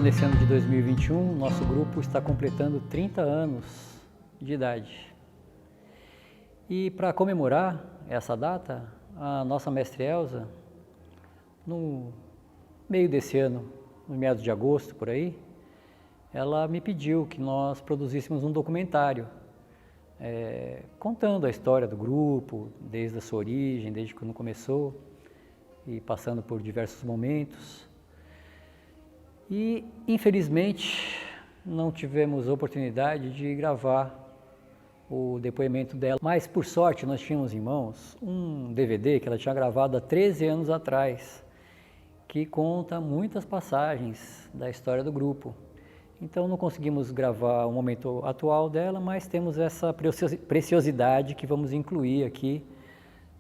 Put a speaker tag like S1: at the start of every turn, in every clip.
S1: nesse ano de 2021, nosso grupo está completando 30 anos de idade. E para comemorar essa data, a nossa mestre Elza, no meio desse ano, no meados de agosto, por aí, ela me pediu que nós produzíssemos um documentário contando a história do grupo, desde a sua origem, desde quando começou e passando por diversos momentos. E, infelizmente, não tivemos oportunidade de gravar o depoimento dela. Mas, por sorte, nós tínhamos em mãos um DVD que ela tinha gravado há 13 anos atrás, que conta muitas passagens da história do grupo. Então, não conseguimos gravar o momento atual dela, mas temos essa preciosidade que vamos incluir aqui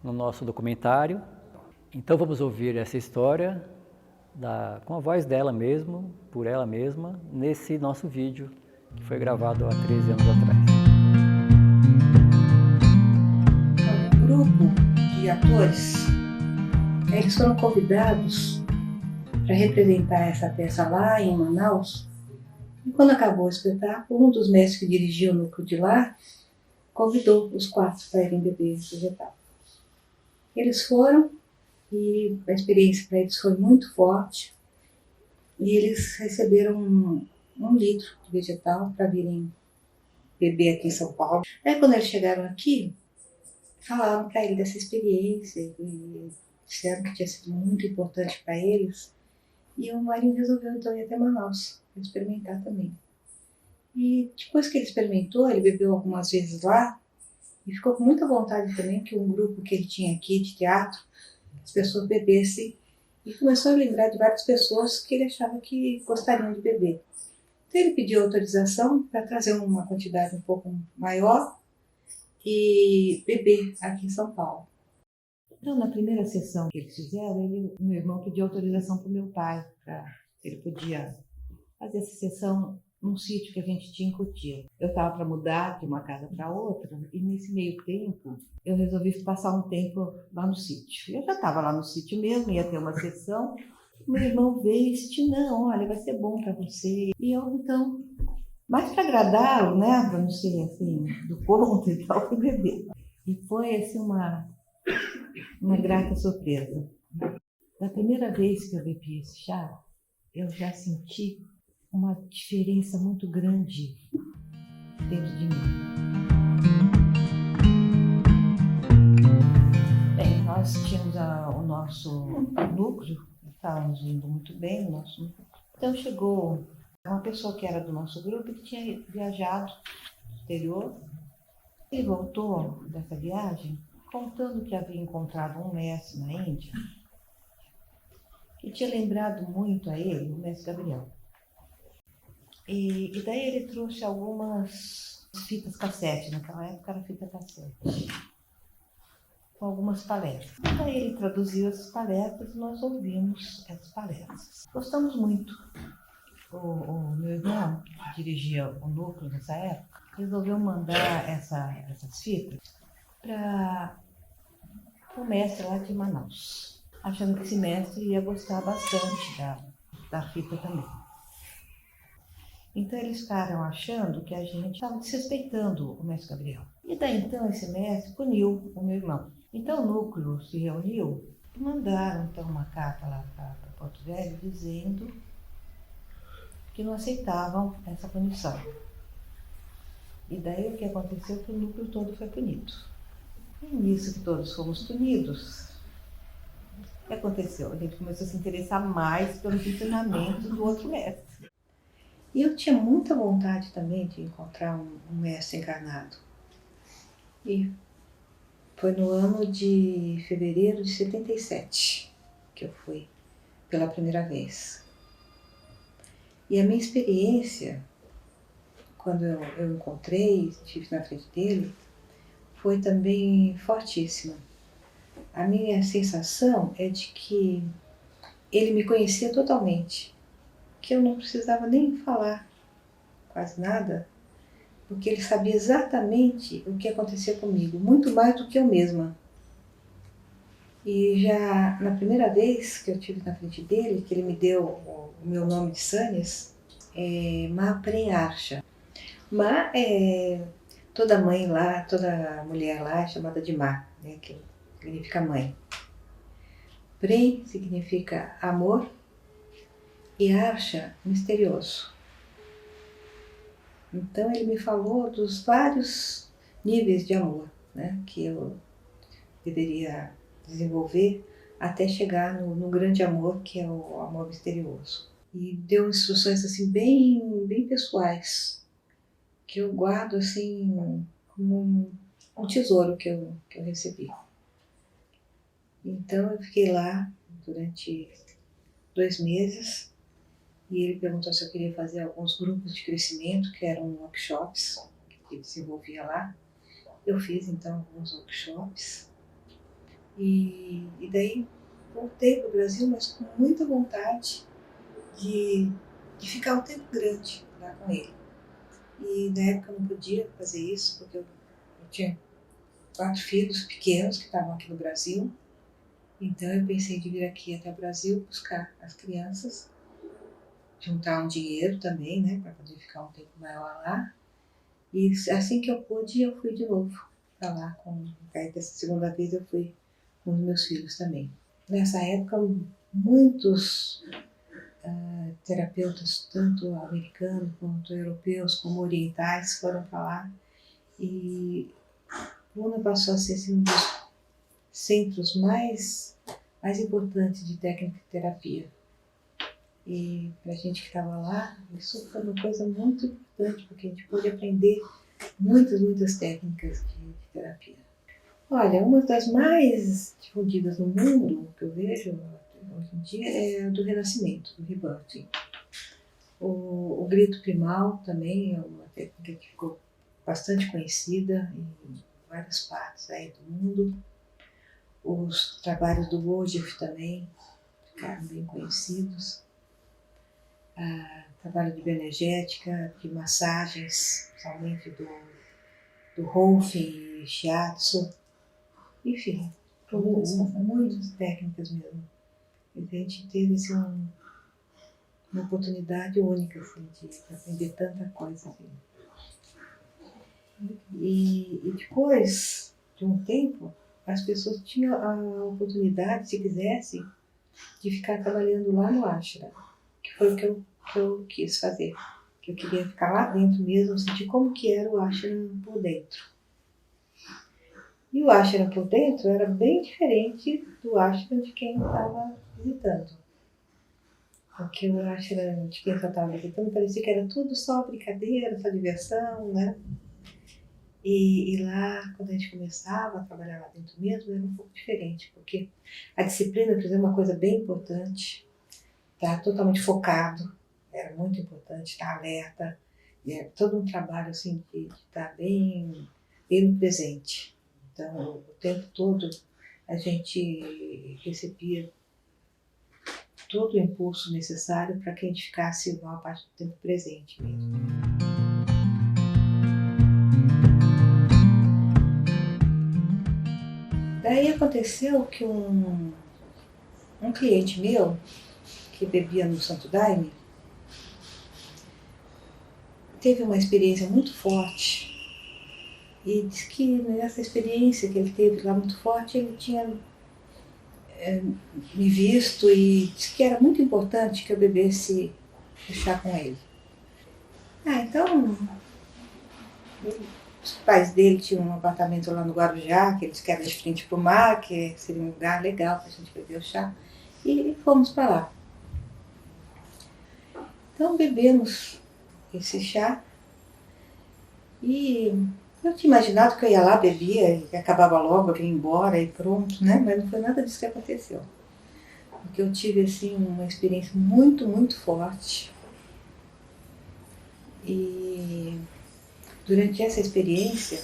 S1: no nosso documentário. Então, vamos ouvir essa história com a voz dela mesmo, por ela mesma, nesse nosso vídeo que foi gravado há 13 anos atrás.
S2: Um grupo de atores, eles foram convidados para representar essa peça lá em Manaus. E quando acabou o espetáculo, um dos mestres que dirigia o núcleo de lá convidou os 4 para irem beber vegetal. Eles foram e a experiência para eles foi muito forte e eles receberam um litro de vegetal para virem beber aqui em São Paulo. Aí quando eles chegaram aqui, falaram para ele dessa experiência e disseram que tinha sido muito importante para eles. E o Marinho resolveu então ir até Manaus para experimentar também. E depois que ele experimentou, ele bebeu algumas vezes lá e ficou com muita vontade também que um grupo que ele tinha aqui de teatro, as pessoas bebessem, e começou a lembrar de várias pessoas que ele achava que gostariam de beber. Então ele pediu autorização para trazer uma quantidade um pouco maior e beber aqui em São Paulo. Então, na primeira sessão que eles fizeram, meu irmão pediu autorização para o meu pai, para ele podia fazer essa sessão num sítio que a gente tinha em Cotia. Eu estava para mudar de uma casa para outra e nesse meio tempo eu resolvi passar um tempo lá no sítio. Eu já estava lá no sítio mesmo, ia ter uma sessão. Meu irmão veio e disse: não, olha, vai ser bom para você. E eu, então, mais para agradá-lo, né, para não ser assim, do conto e tal, fui beber. E foi assim uma grata surpresa. Da primeira vez que eu bebi esse chá, eu já senti uma diferença muito grande dentro de mim. Bem, nós tínhamos o nosso núcleo, estávamos indo muito bem o nosso núcleo. Então chegou uma pessoa que era do nosso grupo que tinha viajado no exterior e voltou dessa viagem contando que havia encontrado um mestre na Índia que tinha lembrado muito a ele, o mestre Gabriel. E daí ele trouxe algumas fitas cassete, naquela época era fita cassete, com algumas palestras. E daí ele traduziu essas palestras e nós ouvimos essas palestras. Gostamos muito. O meu irmão, que dirigia o núcleo nessa época, resolveu mandar essas fitas para o mestre lá de Manaus, achando que esse mestre ia gostar bastante da fita também. Então eles ficaram achando que a gente estava desrespeitando o mestre Gabriel. E daí então esse mestre puniu o meu irmão. Então o núcleo se reuniu e mandaram então uma carta lá para Porto Velho dizendo que não aceitavam essa punição. E daí o que aconteceu é que o núcleo todo foi punido. E nisso que todos fomos punidos, o que aconteceu? A gente começou a se interessar mais pelos ensinamentos do outro mestre. E eu tinha muita vontade também de encontrar um mestre encarnado. E foi no ano de fevereiro de 77 que eu fui pela primeira vez. E a minha experiência, quando eu encontrei, estive na frente dele, foi também fortíssima. A minha sensação é de que ele me conhecia totalmente, que eu não precisava nem falar quase nada, porque ele sabia exatamente o que acontecia comigo, muito mais do que eu mesma. E já na primeira vez que eu estive na frente dele, que ele me deu o meu nome de Sânias, Ma Prearsha. Ma toda mãe lá, toda mulher lá é chamada de Ma, né, que significa mãe. Pre significa amor e Arsha, misterioso. Então ele me falou dos vários níveis de amor, né, que eu deveria desenvolver até chegar no grande amor, que é o amor misterioso. E deu instruções assim bem pessoais, que eu guardo assim como um tesouro que eu recebi. Então eu fiquei lá durante 2 meses e ele perguntou se eu queria fazer alguns grupos de crescimento, que eram workshops que ele desenvolvia lá. Eu fiz então alguns workshops e daí voltei para o Brasil, mas com muita vontade de ficar um tempo grande lá com ele. E na época eu não podia fazer isso, porque eu tinha 4 filhos pequenos que estavam aqui no Brasil. Então eu pensei de vir aqui até o Brasil buscar as crianças, juntar um dinheiro também, né, para poder ficar um tempo maior lá. E assim que eu pude, eu fui de novo para lá. Aí dessa segunda vez eu fui com os meus filhos também. Nessa época, muitos terapeutas, tanto americanos quanto europeus, como orientais, foram para lá. E Pune passou a ser assim, um dos centros mais importantes de técnica de terapia. E para a gente que estava lá, isso foi uma coisa muito importante, porque a gente pôde aprender muitas técnicas de terapia. Olha, uma das mais difundidas no mundo, que eu vejo hoje em dia, é a do renascimento, do rebirthing. O grito primal também é uma técnica que ficou bastante conhecida em várias partes aí do mundo. Os trabalhos do Gurdjieff também ficaram bem conhecidos. Trabalho de bioenergética, de massagens, principalmente do Rolfing e Shiatsu. Enfim, muitas técnicas mesmo. E a gente teve assim, uma oportunidade única assim, de aprender tanta coisa. Assim. E depois de um tempo, as pessoas tinham a oportunidade, se quisessem, de ficar trabalhando lá no ashram, que foi o que eu quis fazer. Que eu queria ficar lá dentro mesmo, sentir como que era o ashram por dentro. E o ashram por dentro era bem diferente do ashram de quem estava visitando. Porque o ashram de quem eu estava visitando parecia que era tudo só brincadeira, só diversão, né? E lá, quando a gente começava a trabalhar lá dentro mesmo, era um pouco diferente, porque a disciplina, por exemplo, é uma coisa bem importante, estar totalmente focado, era muito importante, estar alerta, todo um trabalho assim, de estar bem no presente. Então, o tempo todo a gente recebia todo o impulso necessário para que a gente ficasse a maior parte do tempo presente mesmo. Daí aconteceu que um cliente meu, que bebia no Santo Daime, teve uma experiência muito forte e disse que nessa experiência que ele teve lá muito forte, ele tinha me visto e disse que era muito importante que eu bebesse o chá com ele. Então, os pais dele tinham um apartamento lá no Guarujá, que eles querem de frente para o mar, que seria um lugar legal para a gente beber o chá, e fomos para lá. Então bebemos esse chá e eu tinha imaginado que eu ia lá, bebia e acabava logo, eu vinha embora e pronto, né? Mas não foi nada disso que aconteceu. Porque eu tive assim uma experiência muito forte. E durante essa experiência,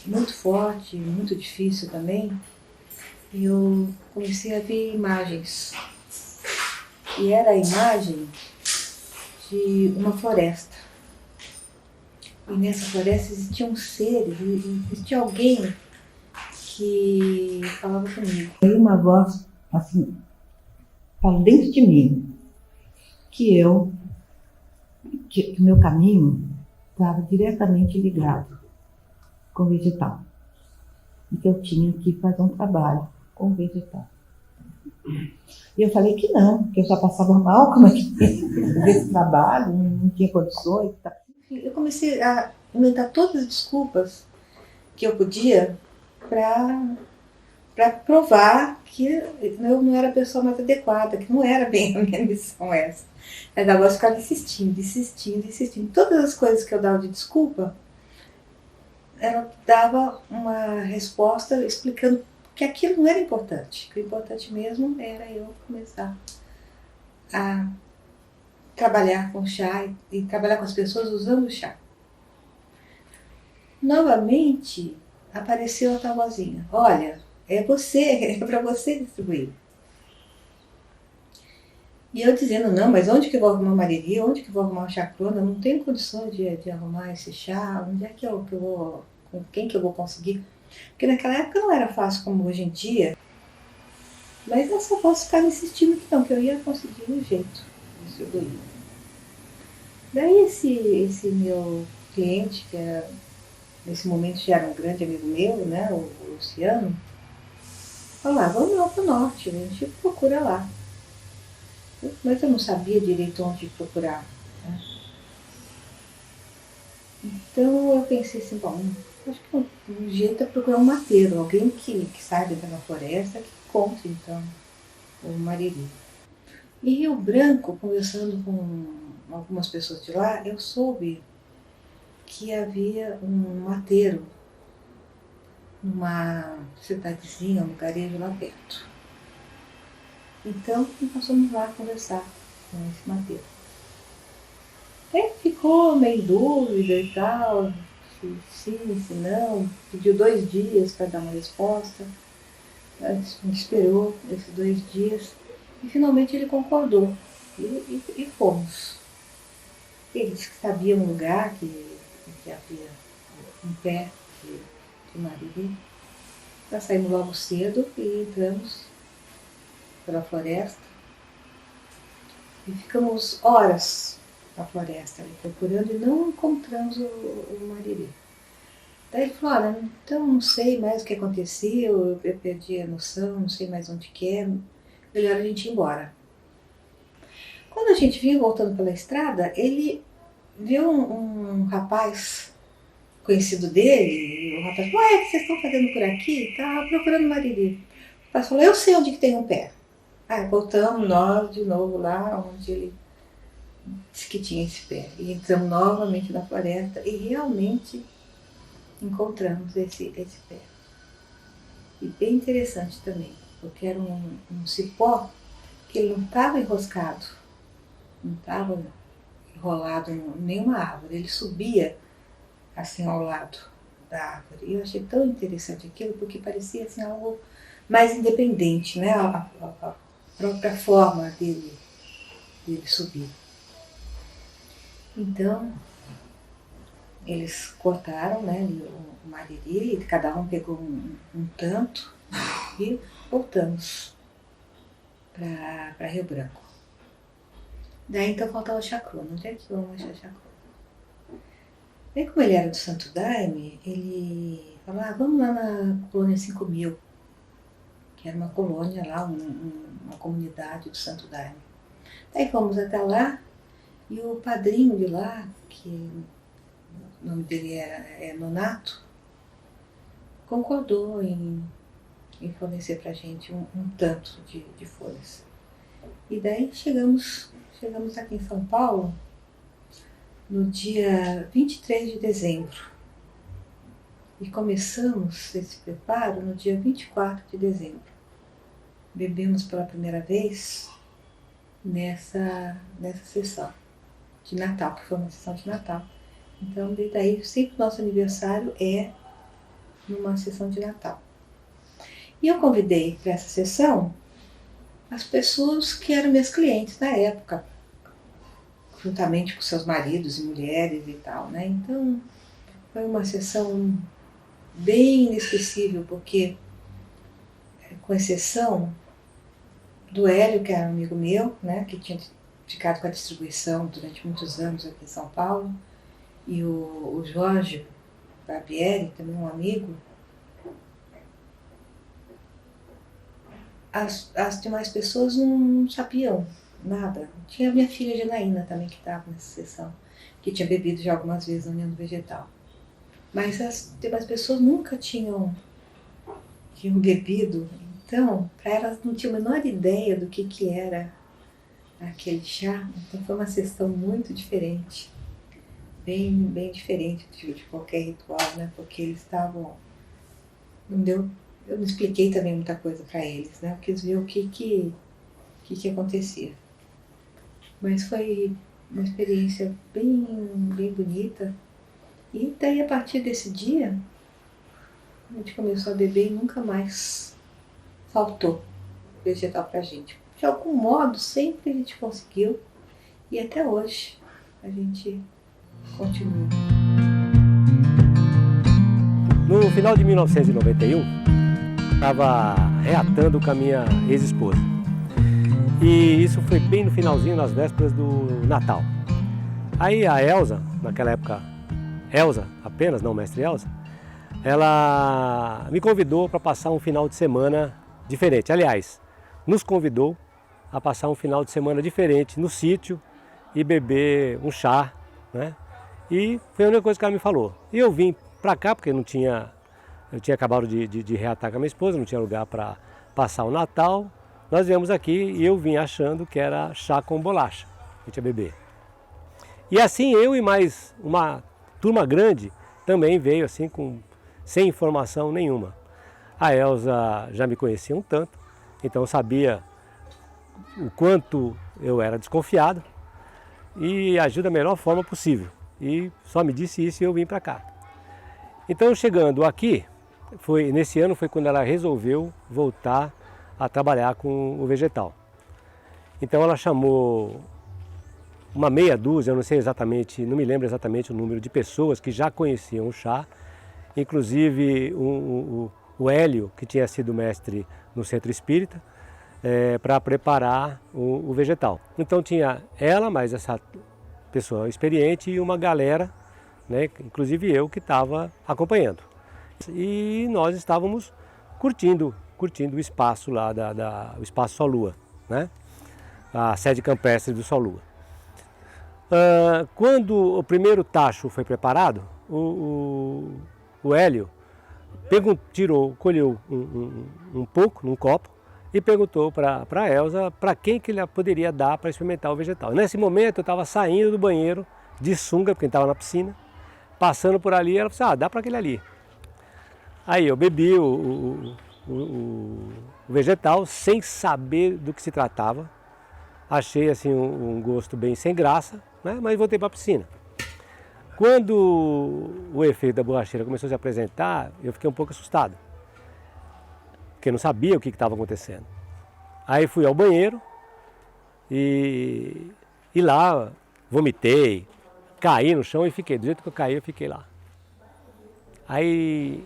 S2: muito forte, muito difícil também, eu comecei a ver imagens. E era a imagem de uma floresta. E nessa floresta existiam seres, existia alguém que falava comigo. E uma voz assim, falou dentro de mim, que eu que o meu caminho estava diretamente ligado com o vegetal. E que eu tinha que fazer um trabalho com o vegetal. E eu falei que não, que eu já passava mal, como é que ia fazer esse trabalho, não tinha condições. Tá. Eu comecei a inventar todas as desculpas que eu podia para provar que eu não era a pessoa mais adequada, que não era bem a minha missão essa. Mas agora eu ficava insistindo. Todas as coisas que eu dava de desculpa, ela dava uma resposta explicando que aquilo não era importante, que o importante mesmo era eu começar a trabalhar com chá e trabalhar com as pessoas usando o chá. Novamente apareceu a tal vozinha: olha, é para você distribuir. E eu dizendo: não, mas onde que eu vou arrumar mariri? Onde que eu vou arrumar uma chacrona? Eu não tenho condições de arrumar esse chá. Onde é que eu vou, com quem que eu vou conseguir? Porque naquela época não era fácil como hoje em dia. Mas eu só posso ficar insistindo que não, que eu ia conseguir um jeito de distribuir. Daí esse meu cliente, que era, nesse momento já era um grande amigo meu, né, o Luciano, falou: vamos lá para o norte, a gente procura lá. Mas eu não sabia direito onde procurar. Né? Então eu pensei assim: bom, acho que um jeito é procurar um mateiro, alguém que saiba da floresta, que encontre então o mariri. Em Rio Branco, conversando com algumas pessoas de lá, eu soube que havia um mateiro numa cidadezinha, um lugarejo lá perto. Então nós fomos lá conversar com esse mateiro. Aí ficou meio dúvida e tal, se sim, se não, pediu 2 dias para dar uma resposta. A gente esperou esses 2 dias e finalmente ele concordou e fomos. Ele disse que sabia um lugar que havia um pé de mariri. Nós saímos logo cedo e entramos pela floresta e ficamos horas na floresta ali, procurando e não encontramos o mariri. Daí ele falou: olha, então não sei mais o que aconteceu, eu perdi a noção, não sei mais onde que é, melhor a gente ir embora. Quando a gente vinha voltando pela estrada, ele viu um rapaz conhecido dele, e o rapaz falou: o que vocês estão fazendo por aqui? Estava procurando mariri. O rapaz falou: eu sei onde que tem um pé. Aí voltamos nós de novo lá onde ele disse que tinha esse pé. E entramos novamente na floresta e realmente encontramos esse pé. E bem interessante também, porque era um cipó que ele não estava enroscado, não estava enrolado em nenhuma árvore, ele subia assim ao lado da árvore. E eu achei tão interessante aquilo, porque parecia assim algo mais independente, né? A própria forma dele subir. Então, eles cortaram, né, o mariri, e cada um pegou um tanto e voltamos para Rio Branco. Daí então faltava chacrona. Onde é que vamos achar chacrona? Aí, como ele era do Santo Daime, ele falou: vamos lá na colônia 5000, que era uma colônia lá, uma comunidade do Santo Daime. Daí fomos até lá e o padrinho de lá, que o nome dele é Nonato, concordou em fornecer pra gente um tanto de folhas. E daí chegamos aqui em São Paulo no dia 23 de dezembro. E começamos esse preparo no dia 24 de dezembro. Bebemos pela primeira vez nessa sessão de Natal, que foi uma sessão de Natal. Então, desde aí, sempre o nosso aniversário é numa sessão de Natal. E eu convidei para essa sessão as pessoas que eram meus clientes na época, juntamente com seus maridos e mulheres e tal, né? Então, foi uma sessão bem inesquecível, porque, com exceção do Hélio, que era um amigo meu, né, que tinha ficado com a distribuição durante muitos anos aqui em São Paulo, e o Jorge Barbieri, também um amigo, as demais pessoas não sabiam nada. Tinha a minha filha Janaína também, que estava nessa sessão, que tinha bebido já algumas vezes na União do Vegetal. Mas as demais pessoas nunca tinham bebido, então, para elas não tinham a menor ideia do que era aquele chá. Então foi uma sessão muito diferente, bem diferente de qualquer ritual, né? Porque eles estavam... Eu não expliquei também muita coisa para eles, né? Eu quis ver o que acontecia. Mas foi uma experiência bem bonita. E daí, a partir desse dia, a gente começou a beber e nunca mais faltou vegetal pra gente. De algum modo, sempre a gente conseguiu. E até hoje, a gente continua.
S3: No final de 1991, estava reatando com a minha ex-esposa. E isso foi bem no finalzinho, nas vésperas do Natal. Aí a Elza, naquela época, Elza apenas, não mestre Elza, ela me convidou para passar um final de semana diferente. Aliás, nos convidou a passar um final de semana diferente no sítio e beber um chá, né? E foi a única coisa que ela me falou. E eu vim para cá porque eu tinha acabado de reatar com a minha esposa, não tinha lugar para passar o Natal. Nós viemos aqui e eu vim achando que era chá com bolacha, que a gente ia beber. E assim eu e mais uma turma grande também veio assim sem informação nenhuma. A Elza já me conhecia um tanto, então eu sabia o quanto eu era desconfiado e agiu da melhor forma possível. E só me disse isso e eu vim para cá. Então chegando aqui, nesse ano foi quando ela resolveu voltar a trabalhar com o vegetal. Então ela chamou uma meia dúzia, eu não sei exatamente, não me lembro exatamente o número de pessoas que já conheciam o chá, inclusive o Hélio, que tinha sido mestre no Centro Espírita, para preparar o vegetal. Então tinha ela, mais essa pessoa experiente e uma galera, né, inclusive eu, que estava acompanhando. E nós estávamos curtindo o espaço lá, o Espaço Sol Lua, né? A sede campestre do Sol Lua. Quando o primeiro tacho foi preparado, o Hélio colheu um pouco num copo e perguntou para a Elza para quem que ele poderia dar para experimentar o vegetal. Nesse momento eu estava saindo do banheiro de sunga, porque estava na piscina, passando por ali, ela falou assim, dá para aquele ali. Aí eu bebi o vegetal sem saber do que se tratava, achei assim um gosto bem sem graça, né? Mas voltei para a piscina. Quando o efeito da borracheira começou a se apresentar, eu fiquei um pouco assustado, porque não sabia o que estava acontecendo. Aí fui ao banheiro e lá vomitei, caí no chão e fiquei, do jeito que eu caí, eu fiquei lá. Aí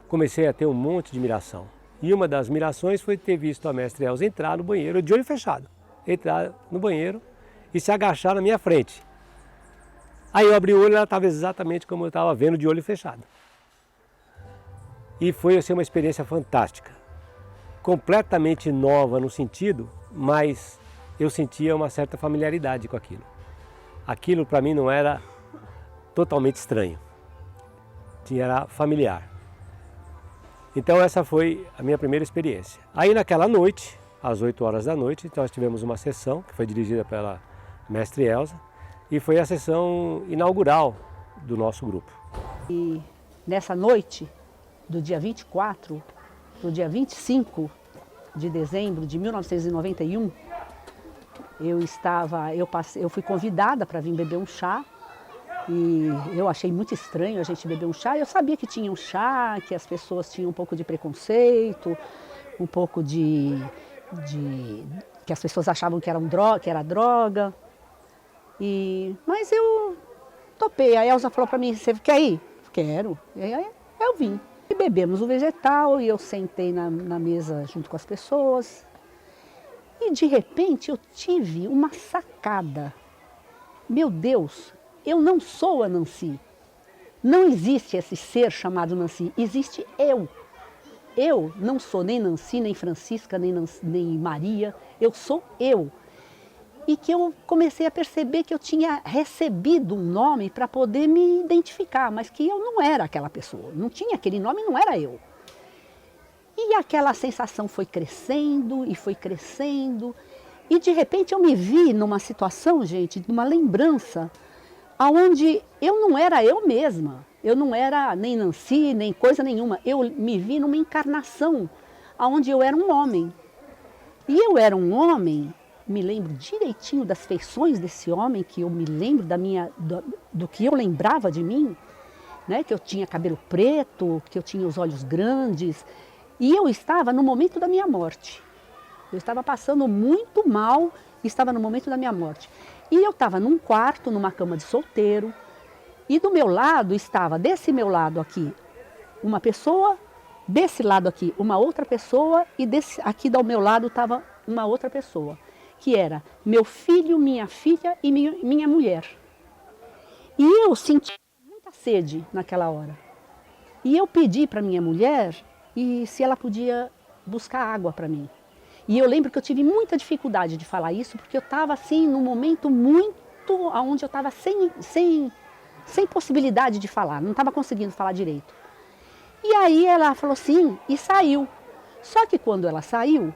S3: comecei a ter um monte de admiração. E uma das admirações foi ter visto a mestre Elza entrar no banheiro de olho fechado. Entrar no banheiro e se agachar na minha frente. Aí eu abri o olho e ela estava exatamente como eu estava vendo de olho fechado. E foi assim, uma experiência fantástica. Completamente nova no sentido, mas eu sentia uma certa familiaridade com aquilo. Aquilo para mim não era totalmente estranho. Era familiar. Então essa foi a minha primeira experiência. Aí naquela noite, às 8 horas da noite, nós tivemos uma sessão que foi dirigida pela mestre Elza e foi a sessão inaugural do nosso grupo.
S4: E nessa noite, do dia 24 para o dia 25 de dezembro de 1991, eu fui convidada para vir beber um chá. E eu achei muito estranho a gente beber um chá. Eu sabia que tinha um chá, que as pessoas tinham um pouco de preconceito, um pouco que as pessoas achavam que era droga. Mas eu topei. A Elza falou para mim, você quer ir? Quero. E aí eu vim. E bebemos o vegetal e eu sentei na mesa junto com as pessoas. E de repente eu tive uma sacada. Meu Deus, eu não sou a Nancy. Não existe esse ser chamado Nancy, existe eu. Eu não sou nem Nancy, nem Francisca, nem Maria, eu sou eu. E que eu comecei a perceber que eu tinha recebido um nome para poder me identificar, mas que eu não era aquela pessoa, não tinha aquele nome, não era eu. E aquela sensação foi crescendo e foi crescendo, e de repente eu me vi numa situação, gente, numa lembrança, onde eu não era eu mesma, eu não era nem Nancy, nem coisa nenhuma, eu me vi numa encarnação, onde eu era um homem. E eu era um homem, me lembro direitinho das feições desse homem, que eu me lembro do que eu lembrava de mim, né? Que eu tinha cabelo preto, que eu tinha os olhos grandes, e eu estava no momento da minha morte. Eu estava passando muito mal, estava no momento da minha morte. E eu estava num quarto, numa cama de solteiro, e do meu lado estava, desse meu lado aqui, uma pessoa, desse lado aqui, uma outra pessoa, e aqui do meu lado estava uma outra pessoa, que era meu filho, minha filha e minha mulher. E eu senti muita sede naquela hora. E eu pedi para minha mulher se ela podia buscar água para mim. E eu lembro que eu tive muita dificuldade de falar isso, porque eu estava assim, num momento muito onde eu estava sem possibilidade de falar, não estava conseguindo falar direito. E aí ela falou sim, e saiu. Só que quando ela saiu,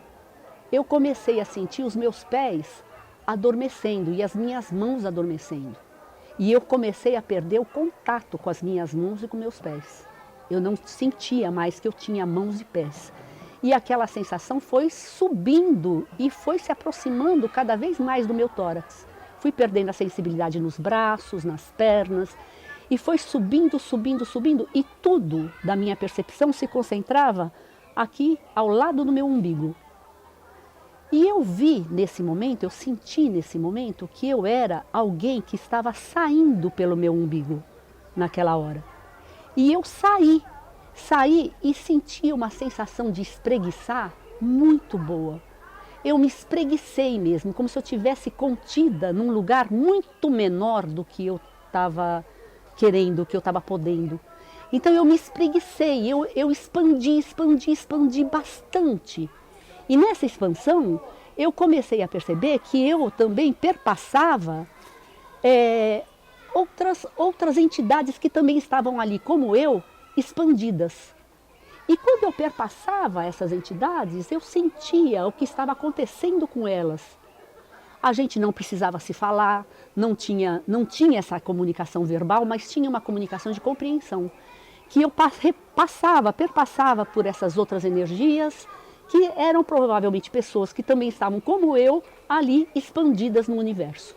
S4: eu comecei a sentir os meus pés adormecendo e as minhas mãos adormecendo. E eu comecei a perder o contato com as minhas mãos e com meus pés. Eu não sentia mais que eu tinha mãos e pés. E aquela sensação foi subindo e foi se aproximando cada vez mais do meu tórax. Fui perdendo a sensibilidade nos braços, nas pernas, e foi subindo, subindo, subindo, e tudo da minha percepção se concentrava aqui ao lado do meu umbigo. E eu vi nesse momento, eu senti nesse momento que eu era alguém que estava saindo pelo meu umbigo naquela hora. E eu saí e senti uma sensação de espreguiçar muito boa. Eu me espreguicei mesmo, como se eu tivesse contida num lugar muito menor do que eu estava querendo, que eu estava podendo. Então eu me espreguicei, eu expandi bastante. E nessa expansão, eu comecei a perceber que eu também perpassava outras entidades que também estavam ali, como eu, expandidas. E quando eu perpassava essas entidades, eu sentia o que estava acontecendo com elas. A gente não precisava se falar, não tinha essa comunicação verbal, mas tinha uma comunicação de compreensão. Que eu perpassava por essas outras energias, que eram provavelmente pessoas que também estavam, como eu, ali expandidas no universo.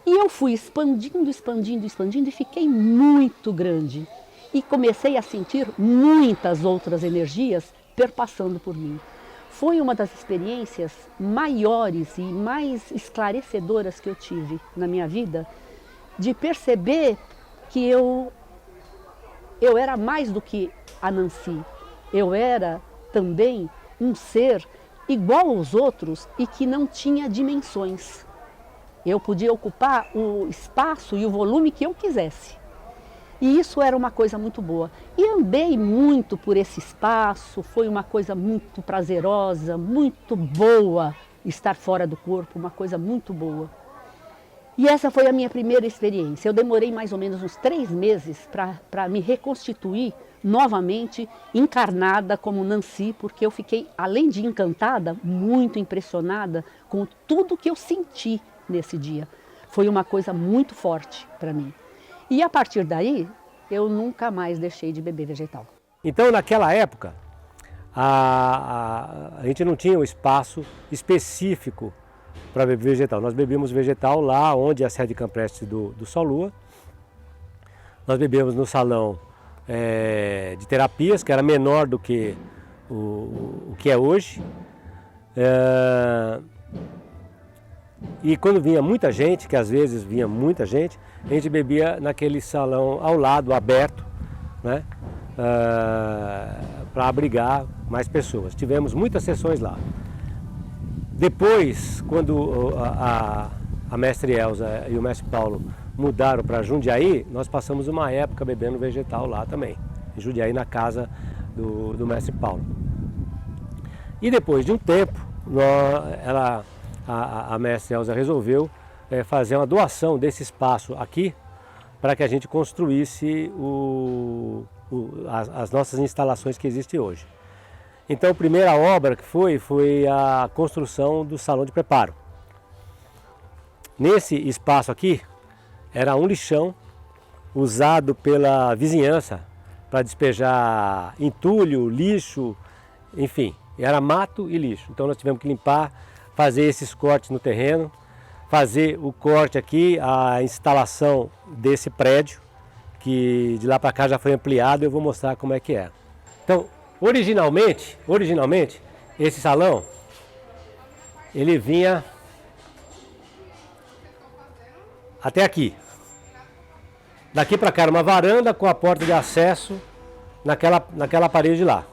S4: E eu fui expandindo e fiquei muito grande. E comecei a sentir muitas outras energias perpassando por mim. Foi uma das experiências maiores e mais esclarecedoras que eu tive na minha vida, de perceber que eu era mais do que a Nancy. Eu era também um ser igual aos outros e que não tinha dimensões. Eu podia ocupar o espaço e o volume que eu quisesse. E isso era uma coisa muito boa. E andei muito por esse espaço, foi uma coisa muito prazerosa, muito boa estar fora do corpo, uma coisa muito boa. E essa foi a minha primeira experiência. Eu demorei mais ou menos uns 3 meses para me reconstituir novamente, encarnada como Nancy, porque eu fiquei, além de encantada, muito impressionada com tudo que eu senti nesse dia. Foi uma coisa muito forte para mim. E a partir daí, eu nunca mais deixei de beber vegetal.
S3: Então, naquela época, a gente não tinha um espaço específico para beber vegetal. Nós bebíamos vegetal lá onde é a sede campestre do Sol Lua. Nós bebíamos no salão de terapias, que era menor do que o que é hoje. E quando vinha muita gente, que às vezes vinha muita gente, a gente bebia naquele salão ao lado, aberto, né, para abrigar mais pessoas. Tivemos muitas sessões lá. Depois, quando a mestre Elza e o mestre Paulo mudaram para Jundiaí, nós passamos uma época bebendo vegetal lá também, em Jundiaí, na casa do mestre Paulo. E depois de um tempo, a mestre Elza resolveu fazer uma doação desse espaço aqui para que a gente construísse as nossas instalações que existem hoje. Então, a primeira obra que foi a construção do salão de preparo. Nesse espaço aqui, era um lixão usado pela vizinhança para despejar entulho, lixo, enfim, era mato e lixo. Então nós tivemos que limpar, fazer esses cortes no terreno, fazer o corte aqui, a instalação desse prédio, que de lá para cá já foi ampliado, eu vou mostrar como é que é. Então, originalmente, esse salão, ele vinha até aqui. Daqui para cá era uma varanda com a porta de acesso naquela parede lá.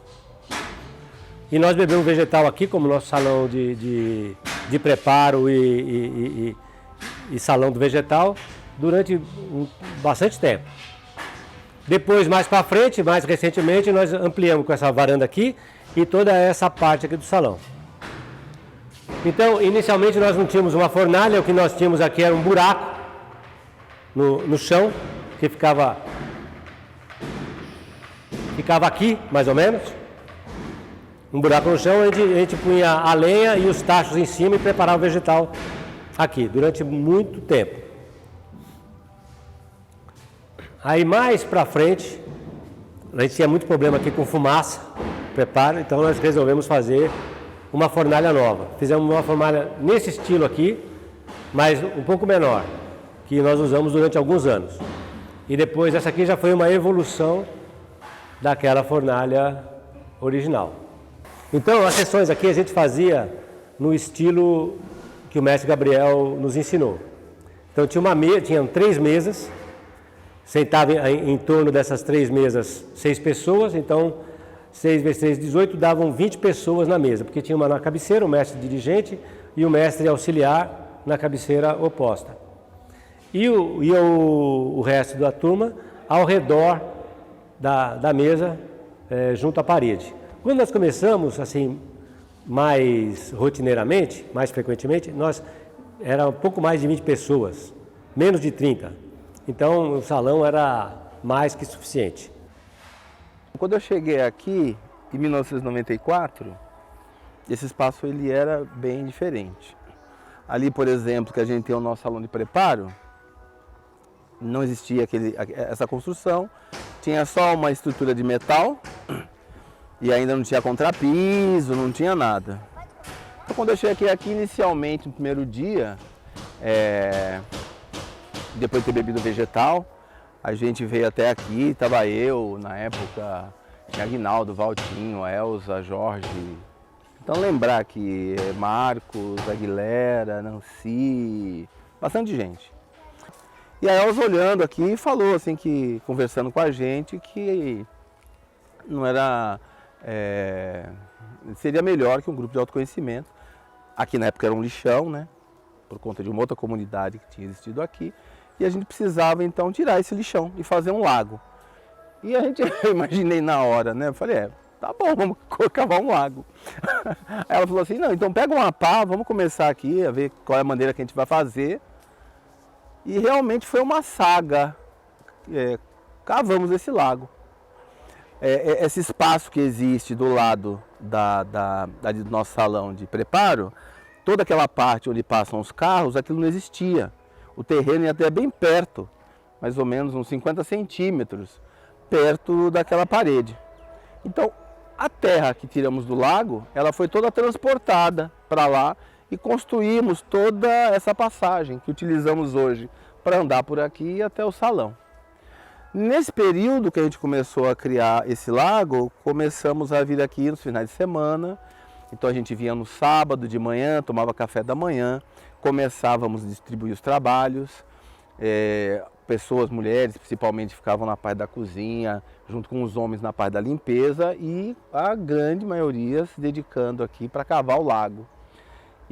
S3: E nós bebemos vegetal aqui, como nosso salão de preparo e salão do vegetal, durante bastante tempo. Depois, mais para frente, mais recentemente, nós ampliamos com essa varanda aqui e toda essa parte aqui do salão. Então, inicialmente nós não tínhamos uma fornalha, o que nós tínhamos aqui era um buraco no chão, que ficava aqui, mais ou menos. Um buraco no chão, onde a gente punha a lenha e os tachos em cima e preparava o vegetal aqui, durante muito tempo. Aí mais para frente, a gente tinha muito problema aqui com fumaça, preparo, então nós resolvemos fazer uma fornalha nova. Fizemos uma fornalha nesse estilo aqui, mas um pouco menor, que nós usamos durante alguns anos. E depois essa aqui já foi uma evolução daquela fornalha original. Então as sessões aqui a gente fazia no estilo que o mestre Gabriel nos ensinou. Então tinham 3 mesas, sentavam em torno dessas 3 mesas 6 pessoas, então 6 vezes 3, 18, davam 20 pessoas na mesa, porque tinha uma na cabeceira, o mestre dirigente e o mestre auxiliar na cabeceira oposta. E o resto da turma ao redor da mesa, junto à parede. Quando nós começamos, assim, mais rotineiramente, mais frequentemente, era um pouco mais de 20 pessoas, menos de 30. Então o salão era mais que suficiente.
S5: Quando eu cheguei aqui, em 1994, esse espaço ele era bem diferente. Ali, por exemplo, que a gente tem o nosso salão de preparo, não existia essa construção, tinha só uma estrutura de metal e ainda não tinha contrapiso, não tinha nada. Então, quando eu cheguei aqui inicialmente, no primeiro dia, depois de ter bebido vegetal, a gente veio até aqui, estava eu, na época, tinha Aguinaldo, Valtinho, Elza, Jorge. Então lembrar que Marcos, Aguilera, Nancy, bastante gente. E a Elza olhando aqui falou assim que, conversando com a gente, que não era, seria melhor que um grupo de autoconhecimento. Aqui na época era um lixão, né? Por conta de uma outra comunidade que tinha existido aqui. E a gente precisava então tirar esse lixão e fazer um lago. E a gente, eu imaginei na hora, né? Eu falei, tá bom, vamos cavar um lago. Aí ela falou assim, não, então pega uma pá, vamos começar aqui a ver qual é a maneira que a gente vai fazer. E realmente foi uma saga, cavamos esse lago. Esse espaço que existe do lado do nosso salão de preparo, toda aquela parte onde passam os carros, aquilo não existia. O terreno ia até bem perto, mais ou menos uns 50 centímetros, perto daquela parede. Então, a terra que tiramos do lago, ela foi toda transportada para lá e construímos toda essa passagem que utilizamos hoje para andar por aqui até o salão. Nesse período que a gente começou a criar esse lago, começamos a vir aqui nos finais de semana. Então a gente vinha no sábado de manhã, tomava café da manhã, começávamos a distribuir os trabalhos. Pessoas, mulheres principalmente, ficavam na parte da cozinha, junto com os homens na parte da limpeza e a grande maioria se dedicando aqui para cavar o lago.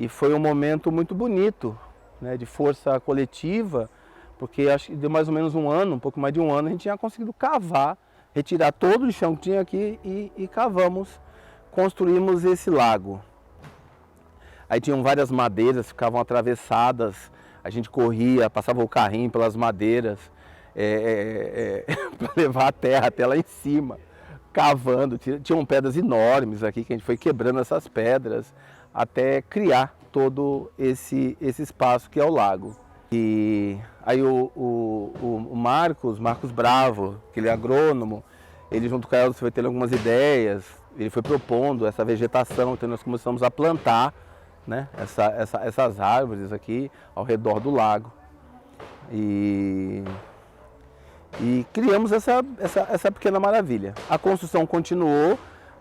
S5: E foi um momento muito bonito, né, de força coletiva, porque acho que deu mais ou menos um ano, um pouco mais de um ano, a gente tinha conseguido cavar, retirar todo o lixão que tinha aqui e cavamos, construímos esse lago. Aí tinham várias madeiras, ficavam atravessadas, a gente corria, passava o carrinho pelas madeiras para levar a terra até lá em cima, cavando. Tinham pedras enormes aqui que a gente foi quebrando essas pedras até criar todo esse espaço que é o lago. E aí o Marcos Bravo, que ele é agrônomo, ele junto com ela foi tendo algumas ideias, ele foi propondo essa vegetação, então nós começamos a plantar, né, essas árvores aqui ao redor do lago. E criamos essa pequena maravilha. A construção continuou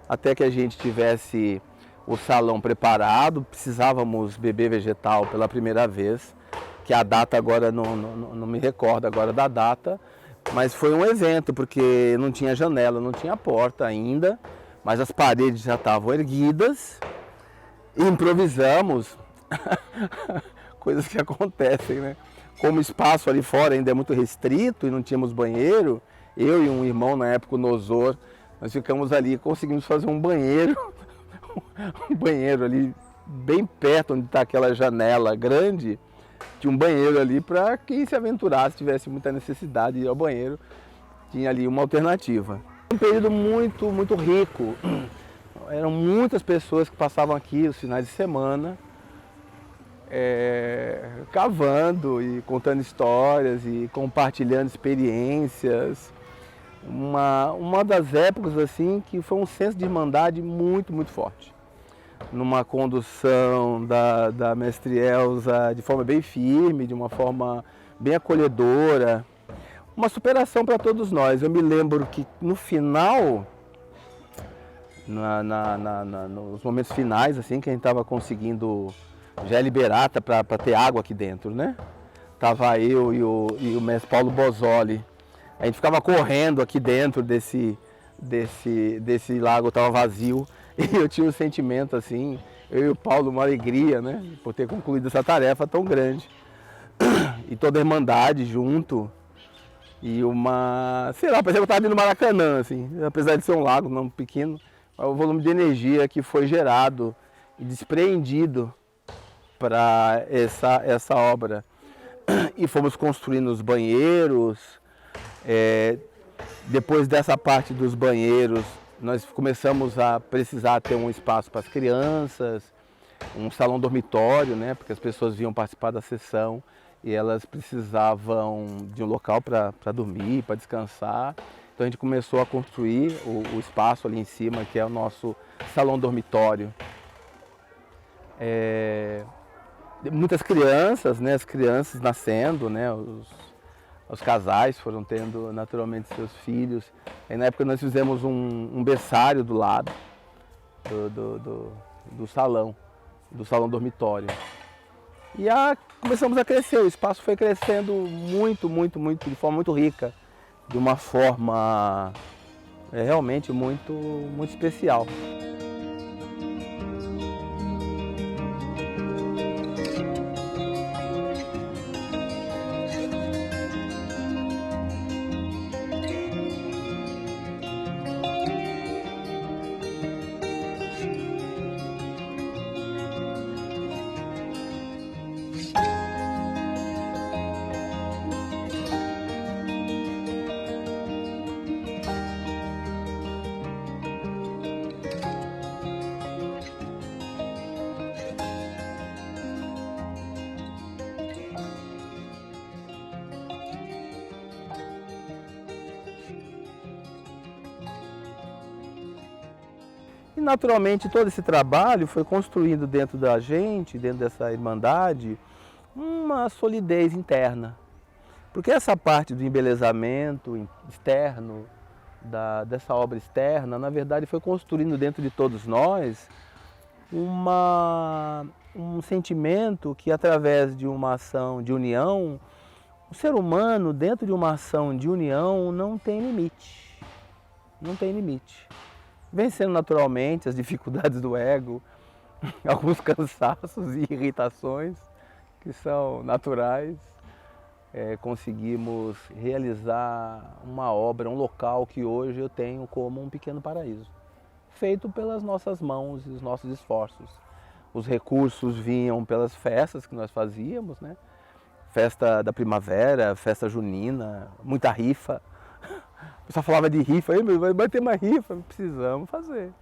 S5: até que a gente tivesse o salão preparado, precisávamos beber vegetal pela primeira vez, que a data agora não me recordo agora da data, mas foi um evento, porque não tinha janela, não tinha porta ainda, mas as paredes já estavam erguidas, e improvisamos, coisas que acontecem, né? Como o espaço ali fora ainda é muito restrito e não tínhamos banheiro, eu e um irmão na época, o Nosor, nós ficamos ali e conseguimos fazer um banheiro, um banheiro ali bem perto onde está aquela janela grande, tinha um banheiro ali para quem se aventurasse, tivesse muita necessidade de ir ao banheiro, tinha ali uma alternativa. Um período muito, muito rico, eram muitas pessoas que passavam aqui os finais de semana, cavando e contando histórias e compartilhando experiências. Uma das épocas assim que foi um senso de irmandade muito, muito forte. Numa condução da mestre Elza de forma bem firme, de uma forma bem acolhedora, uma superação para todos nós. Eu me lembro que no final, nos momentos finais, assim, que a gente estava conseguindo já liberar para ter água aqui dentro, né? Tava eu e o mestre Paulo Bozzoli. A gente ficava correndo aqui dentro desse lago, estava vazio. E eu tinha um sentimento assim, eu e o Paulo, uma alegria, né? Por ter concluído essa tarefa tão grande. E toda a irmandade junto. E sei lá, parecia que eu estava ali no Maracanã, assim. Apesar de ser um lago não pequeno, o volume de energia que foi gerado e despreendido para essa obra. E fomos construindo os banheiros. Depois dessa parte dos banheiros, nós começamos a precisar ter um espaço para as crianças, um salão dormitório, né? Porque as pessoas vinham participar da sessão e elas precisavam de um local para dormir, para descansar. Então a gente começou a construir o espaço ali em cima, que é o nosso salão dormitório. Muitas crianças, né? As crianças nascendo, né? Os casais foram tendo naturalmente seus filhos. Aí, na época nós fizemos um berçário do lado do salão dormitório. E começamos a crescer, o espaço foi crescendo muito, muito, muito, de forma muito rica, de uma forma realmente muito, muito especial. E naturalmente todo esse trabalho foi construindo dentro da gente, dentro dessa irmandade, uma solidez interna. Porque essa parte do embelezamento externo, dessa obra externa, na verdade foi construindo dentro de todos nós um sentimento que através de uma ação de união, o ser humano dentro de uma ação de união não tem limite. Não tem limite. Vencendo naturalmente as dificuldades do ego, alguns cansaços e irritações que são naturais. Conseguimos realizar uma obra, um local que hoje eu tenho como um pequeno paraíso, feito pelas nossas mãos e os nossos esforços. Os recursos vinham pelas festas que nós fazíamos, né? Festa da primavera, festa junina, muita rifa. O pessoal falava de rifa, vai ter mais rifa, precisamos fazer.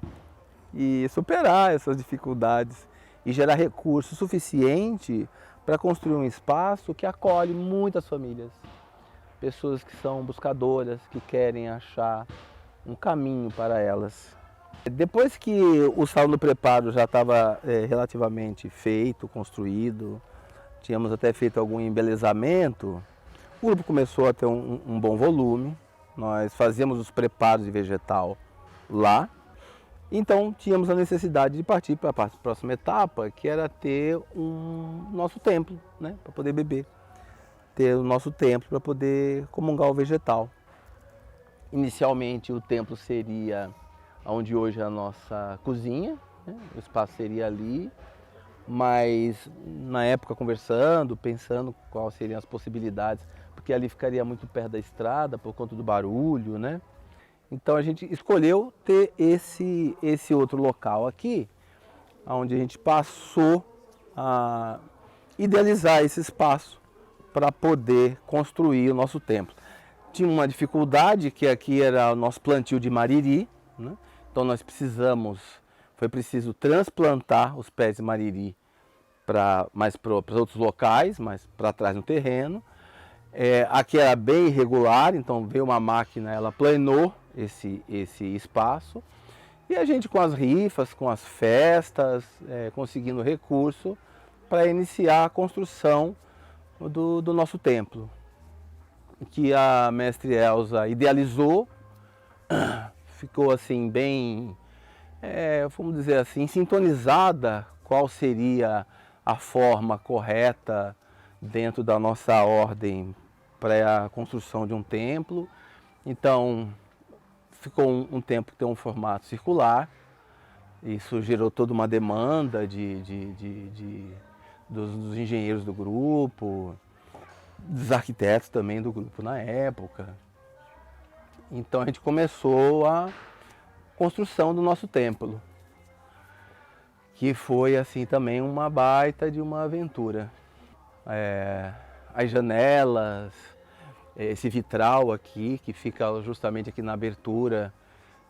S5: E superar essas dificuldades e gerar recurso suficiente para construir um espaço que acolhe muitas famílias. Pessoas que são buscadoras, que querem achar um caminho para elas. Depois que o salão do preparo já estava relativamente feito, construído, tínhamos até feito algum embelezamento, o grupo começou a ter um bom volume. Nós fazíamos os preparos de vegetal lá. Então tínhamos a necessidade de partir para a próxima etapa, que era ter nosso templo, né, para poder beber. Ter o nosso templo para poder comungar o vegetal. Inicialmente o templo seria onde hoje é a nossa cozinha, né, o espaço seria ali, mas na época conversando, pensando quais seriam as possibilidades, porque ali ficaria muito perto da estrada por conta do barulho, né? Então a gente escolheu ter esse outro local aqui, onde a gente passou a idealizar esse espaço para poder construir o nosso templo. Tinha uma dificuldade que aqui era o nosso plantio de mariri, né? Então nós foi preciso transplantar os pés de mariri para outros locais, mais para trás no terreno. Aqui era bem irregular, então veio uma máquina, ela planou esse espaço e a gente com as rifas, com as festas, conseguindo recurso para iniciar a construção do nosso templo, que a mestre Elza idealizou, ficou assim bem, vamos dizer assim, sintonizada qual seria a forma correta dentro da nossa ordem para a construção de um templo. Então ficou um tempo que tem um formato circular. Isso gerou toda uma demanda dos engenheiros do grupo, dos arquitetos também do grupo na época. Então a gente começou a construção do nosso templo, que foi assim também uma baita de uma aventura. As janelas, esse vitral aqui, que fica justamente aqui na abertura,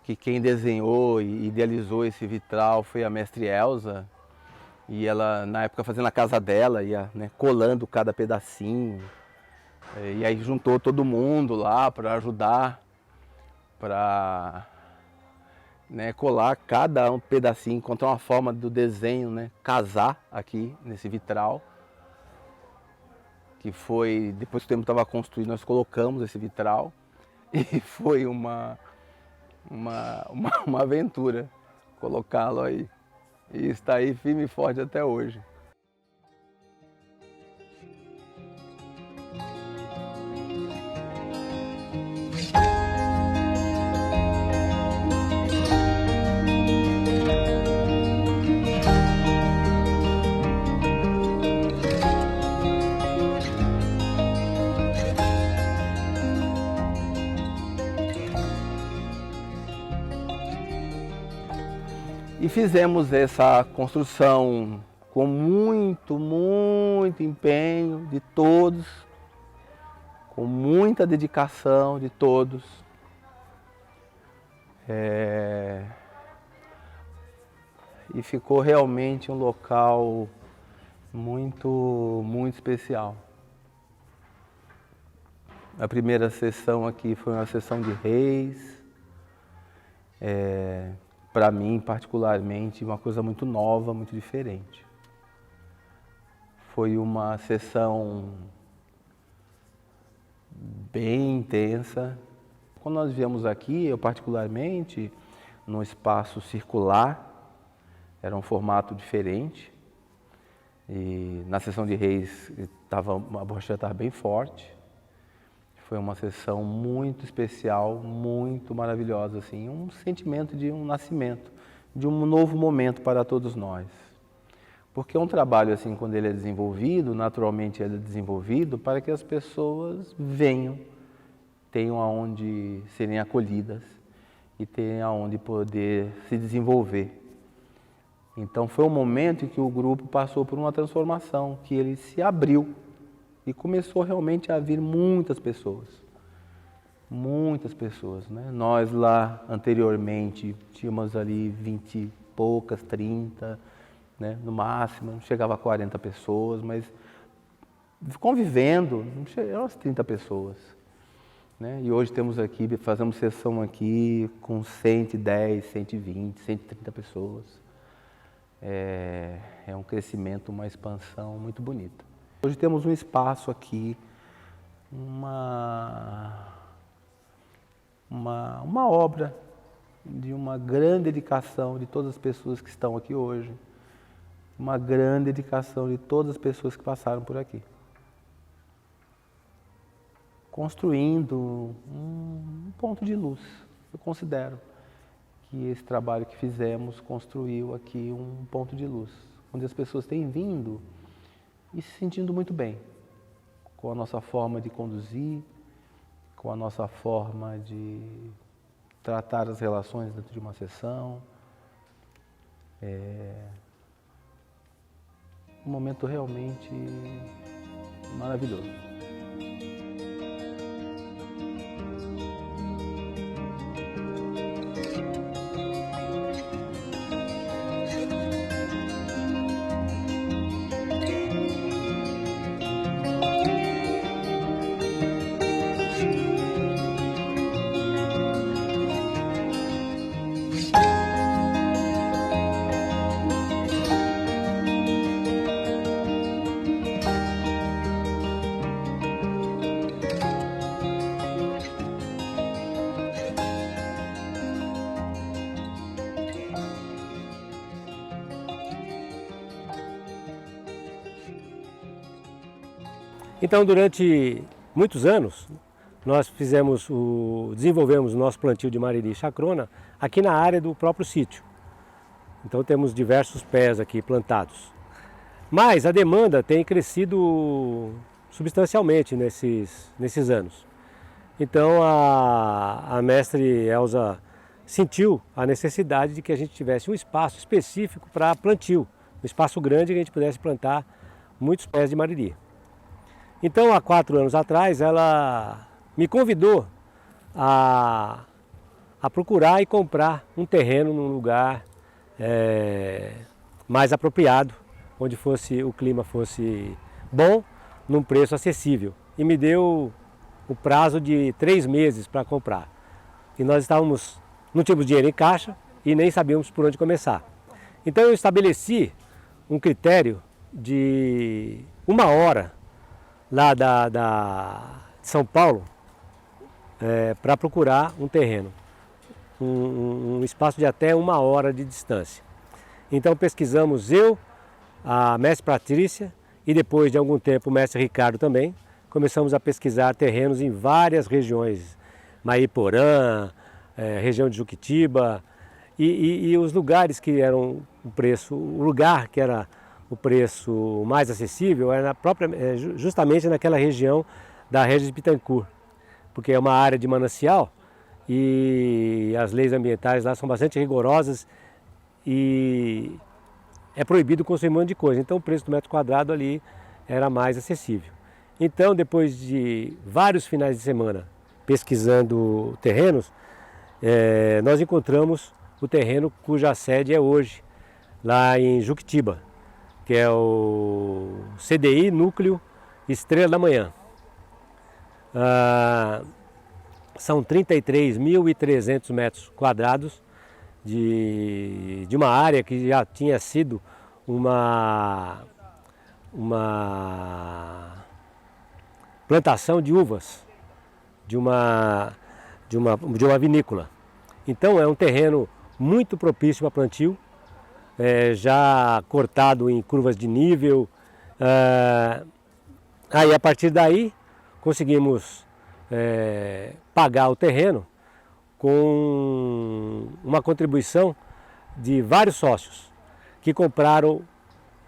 S5: que quem desenhou e idealizou esse vitral foi a mestre Elza. E ela, na época, fazendo a casa dela, ia, né, colando cada pedacinho. E aí juntou todo mundo lá para ajudar, para, né, colar cada um pedacinho, encontrar uma forma do desenho, né, casar aqui nesse vitral. Que foi, depois que o templo estava construído, nós colocamos esse vitral e foi uma aventura colocá-lo aí. E está aí firme e forte até hoje. E fizemos essa construção com muito empenho de todos, com muita dedicação de todos. E ficou realmente um local muito especial. A primeira sessão aqui foi uma sessão de reis. Para mim, particularmente, uma coisa muito nova, muito diferente. Foi uma sessão bem intensa. Quando nós viemos aqui, eu particularmente, num espaço circular, era um formato diferente. E na sessão de reis, a borracha estava bem forte. Foi uma sessão muito especial, muito maravilhosa, assim, um sentimento de um nascimento, de um novo momento para todos nós. Porque um trabalho assim, quando ele é desenvolvido, naturalmente ele é desenvolvido para que as pessoas venham, tenham aonde serem acolhidas e tenham aonde poder se desenvolver. Então foi um momento em que o grupo passou por uma transformação, que ele se abriu e começou realmente a vir muitas pessoas. Muitas pessoas, né? Nós lá anteriormente tínhamos ali 20 e poucas, 30, né? No máximo, não chegava a 40 pessoas, mas convivendo, não chegava às 30 pessoas. Né? E hoje temos aqui, fazemos sessão aqui com 110, 120, 130 pessoas. É um crescimento, uma expansão muito bonita. Hoje temos um espaço aqui, uma obra de uma grande dedicação de todas as pessoas que estão aqui hoje, uma grande dedicação de todas as pessoas que passaram por aqui. Construindo um ponto de luz. Eu considero que esse trabalho que fizemos construiu aqui um ponto de luz, onde as pessoas têm vindo e se sentindo muito bem com a nossa forma de conduzir, com a nossa forma de tratar as relações dentro de uma sessão. Um momento realmente maravilhoso.
S3: Então, durante muitos anos, nós desenvolvemos o nosso plantio de Mariri e Chacrona aqui na área do próprio sítio. Então temos diversos pés aqui plantados. Mas a demanda tem crescido substancialmente nesses anos. Então a mestre Elza sentiu a necessidade de que a gente tivesse um espaço específico para plantio, um espaço grande que a gente pudesse plantar muitos pés de Mariri. Então, há 4 anos atrás, ela me convidou a procurar e comprar um terreno num lugar mais apropriado, onde o clima fosse bom, num preço acessível. E me deu o prazo de 3 meses para comprar. E nós não tínhamos dinheiro em caixa e nem sabíamos por onde começar. Então eu estabeleci um critério de 1 hora lá de São Paulo para procurar um terreno, um espaço de até 1 hora de distância. Então pesquisamos eu, a mestre Patrícia e depois de algum tempo o mestre Ricardo também, começamos a pesquisar terrenos em várias regiões, Mariporã, região de Juquitiba e os lugares que eram o lugar que era o preço mais acessível era justamente naquela região da Régis Bittencourt, porque é uma área de manancial e as leis ambientais lá são bastante rigorosas e é proibido construir um monte de coisa, então o preço do metro quadrado ali era mais acessível. Então, depois de vários finais de semana pesquisando terrenos, nós encontramos o terreno cuja sede é hoje, lá em Juquitiba, que é o CDI Núcleo Estrela da Manhã. São 33.300 metros quadrados de uma área que já tinha sido uma plantação de uvas de uma vinícola. Então é um terreno muito propício para plantio, já cortado em curvas de nível. Aí a partir daí conseguimos pagar o terreno com uma contribuição de vários sócios que compraram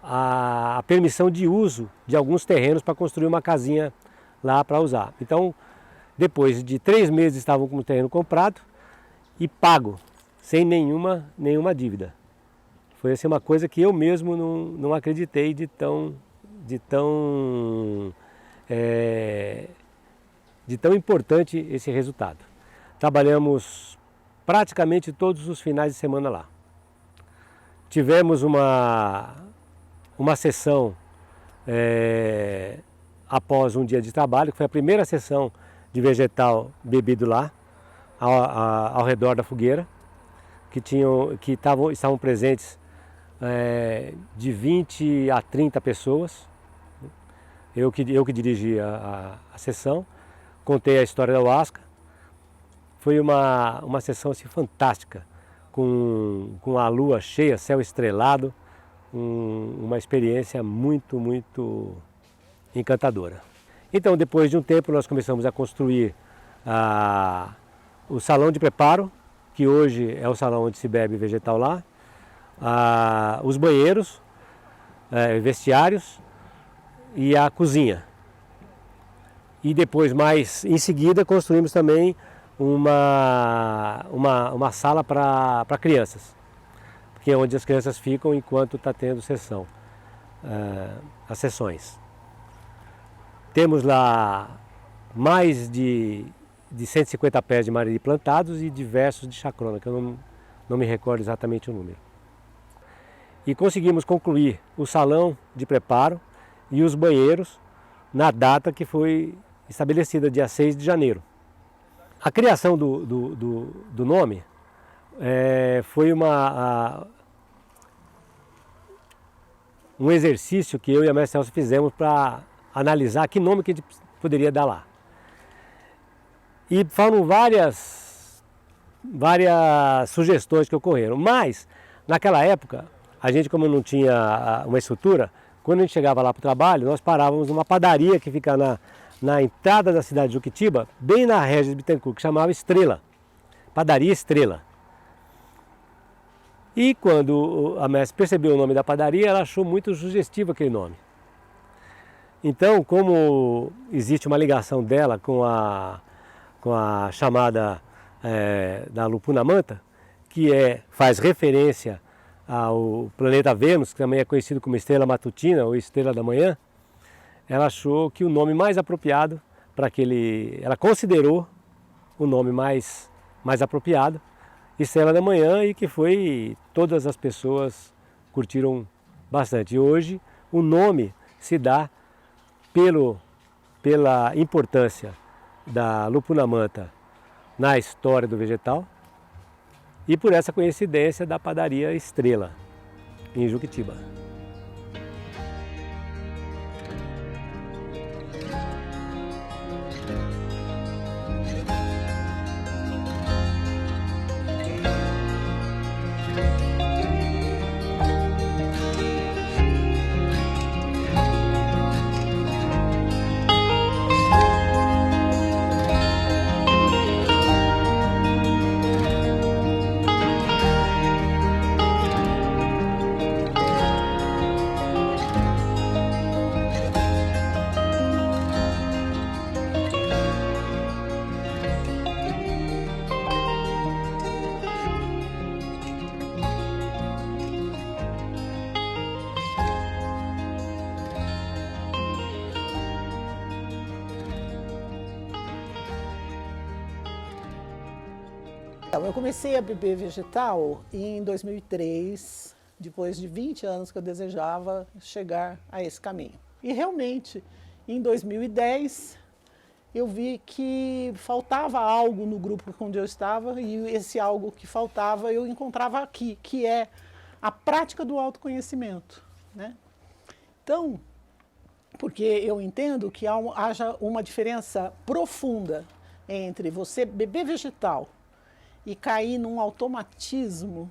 S3: a permissão de uso de alguns terrenos para construir uma casinha lá para usar. Então, depois de 3 meses estavam com o terreno comprado e pago, sem nenhuma dívida. Foi assim uma coisa que eu mesmo não acreditei de tão importante esse resultado. Trabalhamos praticamente todos os finais de semana lá. Tivemos uma sessão após um dia de trabalho, que foi a primeira sessão de vegetal bebido lá, ao redor da fogueira, que estavam presentes de 20 a 30 pessoas. Eu que dirigi a sessão, contei a história da ayahuasca. Foi uma sessão assim, fantástica, com a lua cheia, céu estrelado, uma experiência muito, muito encantadora. Então, depois de um tempo, nós começamos a construir o salão de preparo, que hoje é o salão onde se bebe vegetal lá, os banheiros, vestiários e a cozinha. E depois, mais em seguida, construímos também uma sala para crianças, que é onde as crianças ficam enquanto está tendo sessão, as sessões. Temos lá mais de 150 pés de mariri plantados e diversos de chacrona, que eu não me recordo exatamente o número. E conseguimos concluir o salão de preparo e os banheiros na data que foi estabelecida, dia 6 de janeiro. A criação do nome foi um exercício que eu e a mestre Celso fizemos para analisar que nome que a gente poderia dar lá. E foram várias sugestões que ocorreram, mas naquela época, a gente, como não tinha uma estrutura, quando a gente chegava lá para o trabalho, nós parávamos numa padaria que fica na entrada da cidade de Juquitiba, bem na Regis Bittencourt, que chamava Estrela, Padaria Estrela. E quando a mestre percebeu o nome da padaria, ela achou muito sugestivo aquele nome. Então, como existe uma ligação dela com a chamada da Lupuna Manta, que faz referência ao planeta Vênus, que também é conhecido como estrela matutina ou estrela da manhã, ela achou que o nome mais apropriado para ela considerou o nome mais apropriado, Estrela da Manhã, e que todas as pessoas curtiram bastante. E hoje o nome se dá pela importância da Lupuna Manta na história do vegetal e por essa coincidência da padaria Estrela, em Juquitiba.
S6: Eu comecei a beber vegetal em 2003, depois de 20 anos que eu desejava chegar a esse caminho. E realmente, em 2010, eu vi que faltava algo no grupo onde eu estava, e esse algo que faltava eu encontrava aqui, que é a prática do autoconhecimento, né? Então, porque eu entendo que haja uma diferença profunda entre você beber vegetal e cair num automatismo,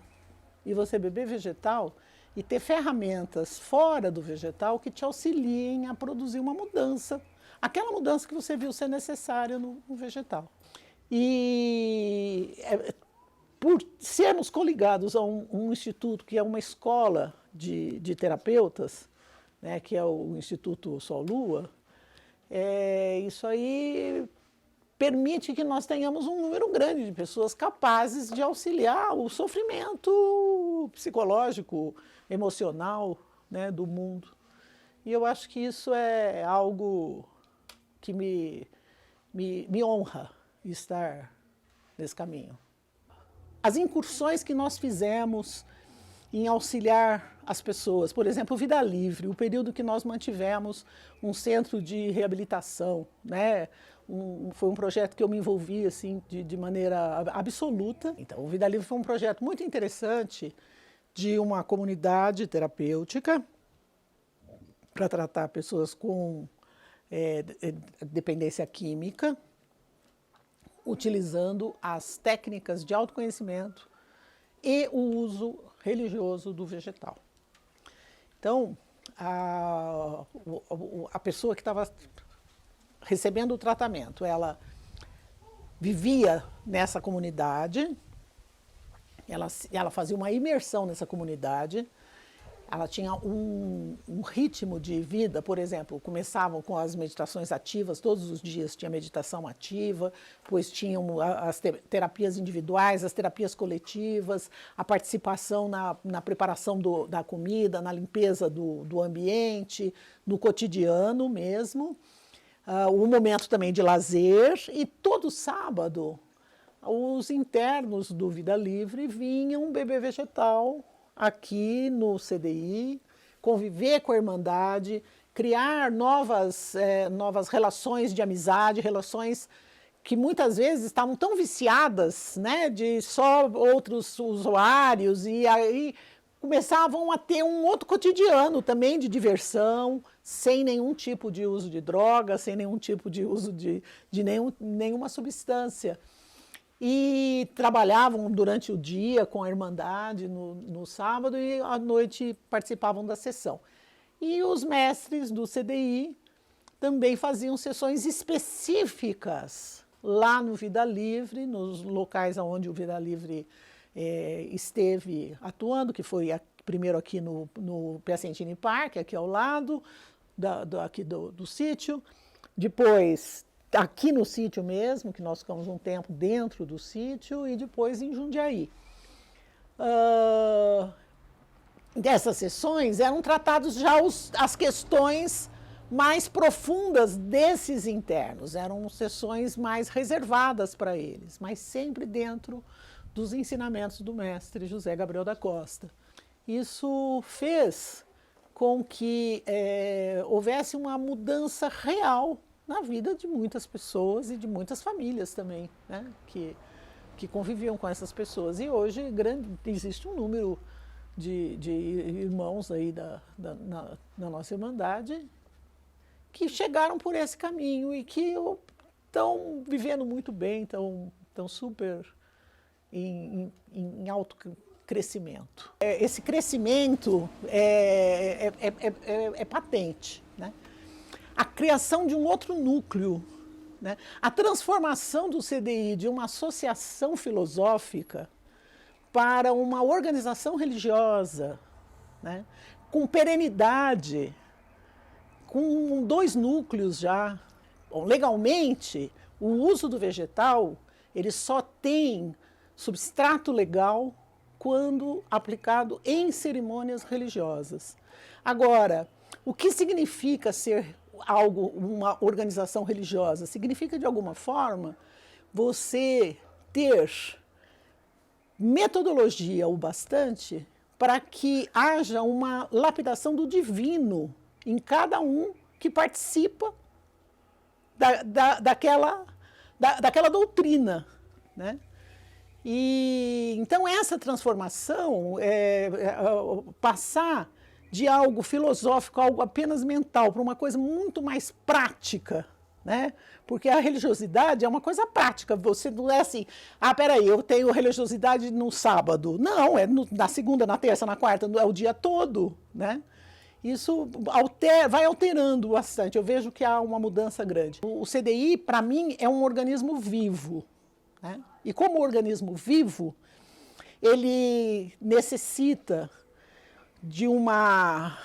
S6: e você beber vegetal e ter ferramentas fora do vegetal que te auxiliem a produzir uma mudança, aquela mudança que você viu ser necessária no vegetal. E por sermos coligados a um instituto que é uma escola de terapeutas, né, que é o Instituto Sol-Lua, isso aí permite que nós tenhamos um número grande de pessoas capazes de auxiliar o sofrimento psicológico, emocional, né, do mundo. E eu acho que isso é algo que me honra estar nesse caminho. As incursões que nós fizemos em auxiliar as pessoas, por exemplo, Vida Livre, o período que nós mantivemos um centro de reabilitação, né? Foi um projeto que eu me envolvi assim, de maneira absoluta. Então, o Vida Livre foi um projeto muito interessante de uma comunidade terapêutica para tratar pessoas com dependência química, utilizando as técnicas de autoconhecimento e o uso religioso do vegetal. Então, a pessoa que estava recebendo o tratamento, ela vivia nessa comunidade, ela fazia uma imersão nessa comunidade, ela tinha um ritmo de vida, por exemplo, começavam com as meditações ativas, todos os dias tinha meditação ativa, depois tinham as terapias individuais, as terapias coletivas, a participação na preparação da comida, na limpeza do ambiente, no cotidiano mesmo, um momento também de lazer, e todo sábado os internos do Vida Livre vinham beber vegetal aqui no CDI, conviver com a Irmandade, criar novas relações de amizade, relações que muitas vezes estavam tão viciadas, né, de só outros usuários, e aí começavam a ter um outro cotidiano também de diversão, sem nenhum tipo de uso de droga, sem nenhum tipo de uso de nenhuma substância. E trabalhavam durante o dia com a Irmandade no sábado e à noite participavam da sessão. E os mestres do CDI também faziam sessões específicas lá no Vida Livre, nos locais onde o Vida Livre esteve atuando, que foi primeiro aqui no Piacentini Park, aqui ao lado aqui do sítio, depois aqui no sítio mesmo, que nós ficamos um tempo dentro do sítio, e depois em Jundiaí. Dessas sessões eram tratados já as questões mais profundas desses internos, eram sessões mais reservadas para eles, mas sempre dentro dos ensinamentos do mestre José Gabriel da Costa. Isso fez com que houvesse uma mudança real na vida de muitas pessoas e de muitas famílias também, né, que conviviam com essas pessoas. E hoje existe um número de irmãos aí na nossa Irmandade que chegaram por esse caminho e que estão vivendo muito bem, estão super em alto crescimento. Esse crescimento é patente, né? A criação de um outro núcleo, né? A transformação do CDI de uma associação filosófica para uma organização religiosa, né? Com perenidade, com 2 núcleos já. Bom, legalmente, o uso do vegetal ele só tem substrato legal quando aplicado em cerimônias religiosas. Agora, o que significa ser uma organização religiosa? Significa, de alguma forma, você ter metodologia o bastante para que haja uma lapidação do divino em cada um que participa daquela doutrina, né? E então essa transformação, passar de algo filosófico, algo apenas mental, para uma coisa muito mais prática, né? Porque a religiosidade é uma coisa prática. Você não é assim, peraí, eu tenho religiosidade no sábado. Não, é na segunda, na terça, na quarta, é o dia todo, né? Isso vai alterando bastante. Eu vejo que há uma mudança grande. O CDI, para mim, é um organismo vivo, né? E como organismo vivo, ele necessita da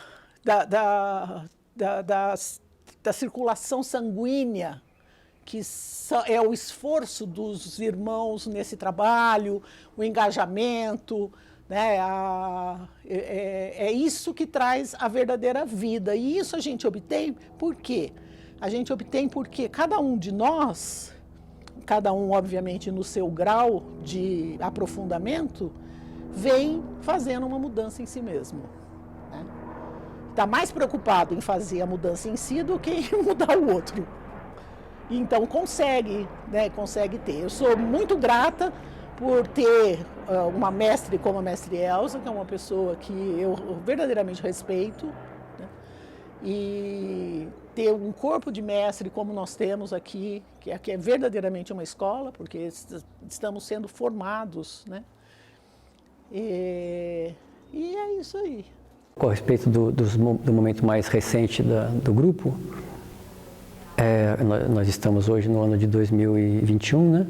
S6: circulação sanguínea, que é o esforço dos irmãos nesse trabalho, o engajamento, né? É isso que traz a verdadeira vida. E isso a gente obtém por quê? A gente obtém porque cada um de nós, cada um obviamente no seu grau de aprofundamento, vem fazendo uma mudança em si mesmo. Está mais preocupado em fazer a mudança em si do que em mudar o outro. Então consegue, né? Consegue ter. Eu sou muito grata por ter uma mestre como a mestre Elza, que é uma pessoa que eu verdadeiramente respeito, né? E ter um corpo de mestre como nós temos aqui, que é verdadeiramente uma escola, porque estamos sendo formados, né? E é isso aí.
S1: Com respeito do momento mais recente do grupo, nós estamos hoje no ano de 2021, né?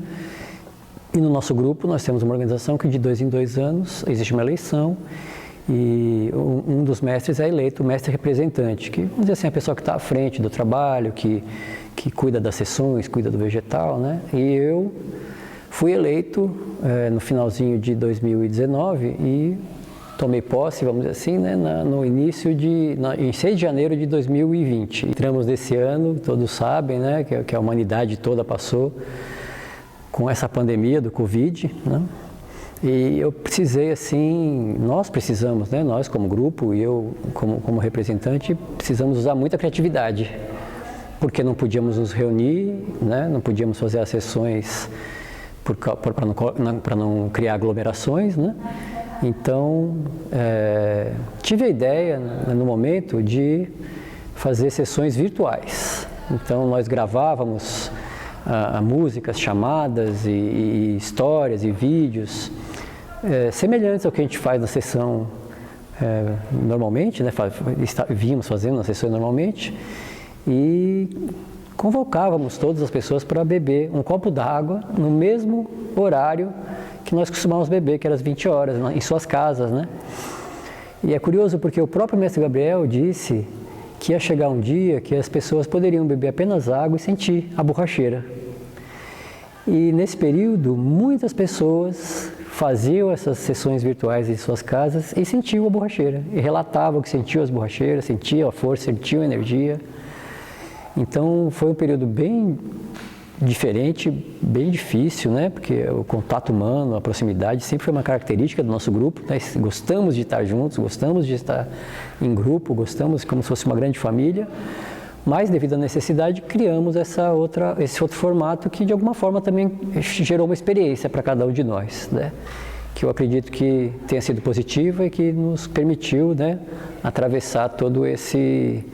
S1: E no nosso grupo nós temos uma organização que de 2 em 2 anos existe uma eleição e um dos mestres é eleito o mestre representante, que vamos dizer assim, a pessoa que está à frente do trabalho, que cuida das sessões, cuida do vegetal, né? E eu fui eleito no finalzinho de 2019 e tomei posse, vamos dizer assim, né, no início em 6 de janeiro de 2020. Entramos nesse ano, todos sabem, né, que a humanidade toda passou com essa pandemia do Covid, né? E eu precisei, assim, nós precisamos, né, nós como grupo e eu como representante, precisamos usar muita criatividade, porque não podíamos nos reunir, né, não podíamos fazer as sessões para não criar aglomerações, né? Então, tive a ideia, né, no momento, de fazer sessões virtuais. Então, nós gravávamos músicas, chamadas e histórias e vídeos semelhantes ao que a gente faz na sessão normalmente, né? Vínhamos fazendo na sessão normalmente e convocávamos todas as pessoas para beber um copo d'água no mesmo horário que nós costumávamos beber, que era às 20 horas, em suas casas, né? E é curioso porque o próprio mestre Gabriel disse que ia chegar um dia que as pessoas poderiam beber apenas água e sentir a borracheira. E nesse período, muitas pessoas faziam essas sessões virtuais em suas casas e sentiam a borracheira. E relatavam que sentiam as borracheiras, sentiam a força, sentiam a energia. Então foi um período bem diferente, bem difícil, né? Porque o contato humano, a proximidade sempre foi uma característica do nosso grupo, né? Gostamos de estar juntos, gostamos de estar em grupo, gostamos como se fosse uma grande família, mas devido à necessidade criamos esse outro formato que de alguma forma também gerou uma experiência para cada um de nós, né? Que eu acredito que tenha sido positiva e que nos permitiu, né, atravessar todo esse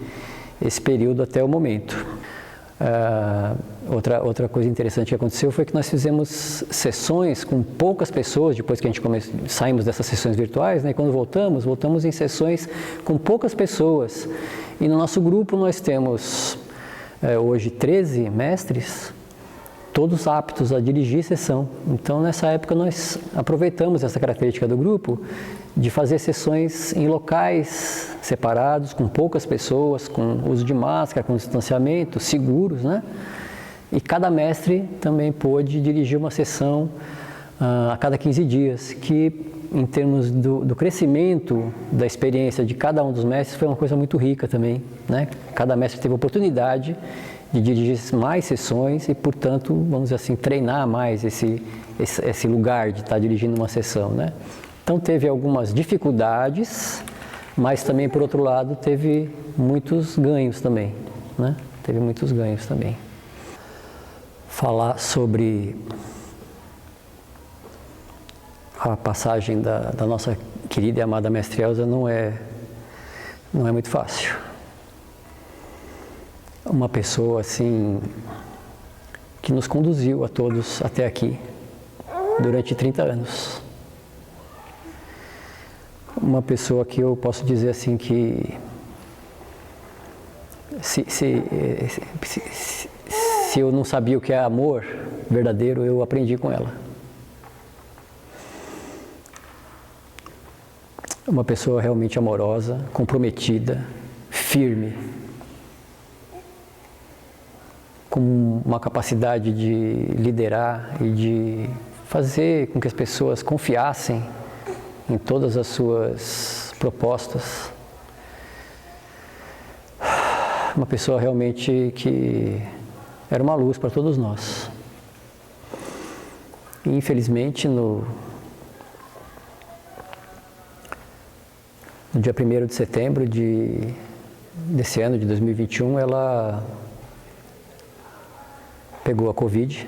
S1: período até o momento. Outra coisa interessante que aconteceu foi que nós fizemos sessões com poucas pessoas, depois que a gente saímos dessas sessões virtuais, né, e quando voltamos em sessões com poucas pessoas. E no nosso grupo nós temos hoje 13 mestres, todos aptos a dirigir sessão. Então nessa época nós aproveitamos essa característica do grupo de fazer sessões em locais separados, com poucas pessoas, com uso de máscara, com distanciamento, seguros, né? E cada mestre também pôde dirigir uma sessão a cada 15 dias, que em termos do crescimento da experiência de cada um dos mestres foi uma coisa muito rica também, né? Cada mestre teve a oportunidade de dirigir mais sessões e, portanto, vamos dizer assim, treinar mais esse lugar de estar dirigindo uma sessão, né? Então teve algumas dificuldades, mas também, por outro lado, teve muitos ganhos também, né? Teve muitos ganhos também. Falar sobre a passagem da nossa querida e amada Mestre Elza não é muito fácil. Uma pessoa assim que nos conduziu a todos até aqui durante 30 anos. Uma pessoa que eu posso dizer assim que se eu não sabia o que é amor verdadeiro, eu aprendi com ela. uma pessoa realmente amorosa, comprometida, firme, com uma capacidade de liderar e de fazer com que as pessoas confiassem em todas as suas propostas. Uma pessoa realmente que era uma luz para todos nós. E, infelizmente, no dia 1º de setembro desse ano, de 2021, ela pegou a Covid.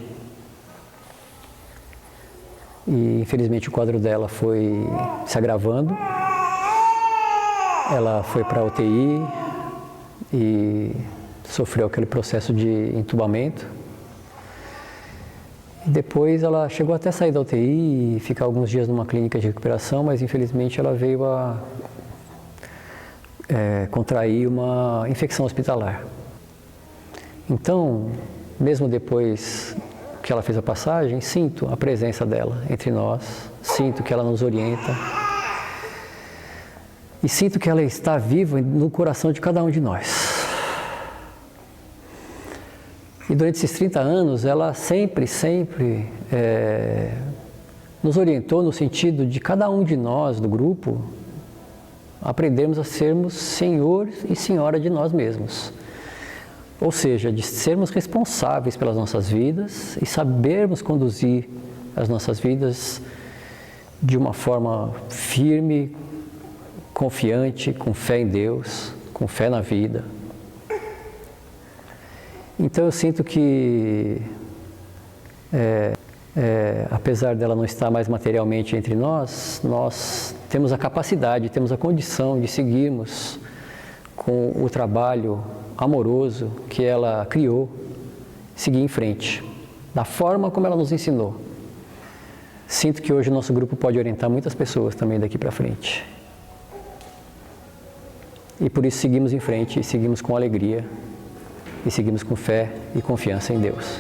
S1: E, infelizmente, o quadro dela foi se agravando. Ela foi para a UTI e sofreu aquele processo de entubamento. E depois ela chegou até sair da UTI e ficar alguns dias numa clínica de recuperação, mas infelizmente ela veio a contrair uma infecção hospitalar. Então, mesmo depois que ela fez a passagem, sinto a presença dela entre nós, sinto que ela nos orienta e sinto que ela está viva no coração de cada um de nós. E durante esses 30 anos, ela sempre nos orientou no sentido de cada um de nós do grupo aprendermos a sermos senhor e senhora de nós mesmos. Ou seja, de sermos responsáveis pelas nossas vidas e sabermos conduzir as nossas vidas de uma forma firme, confiante, com fé em Deus, com fé na vida. Então eu sinto que, apesar dela não estar mais materialmente entre nós, nós temos a capacidade, temos a condição de seguirmos com o trabalho amoroso que ela criou, seguir em frente, da forma como ela nos ensinou. Sinto que hoje o nosso grupo pode orientar muitas pessoas também daqui para frente. E por isso seguimos em frente, e seguimos com alegria, e seguimos com fé e confiança em Deus.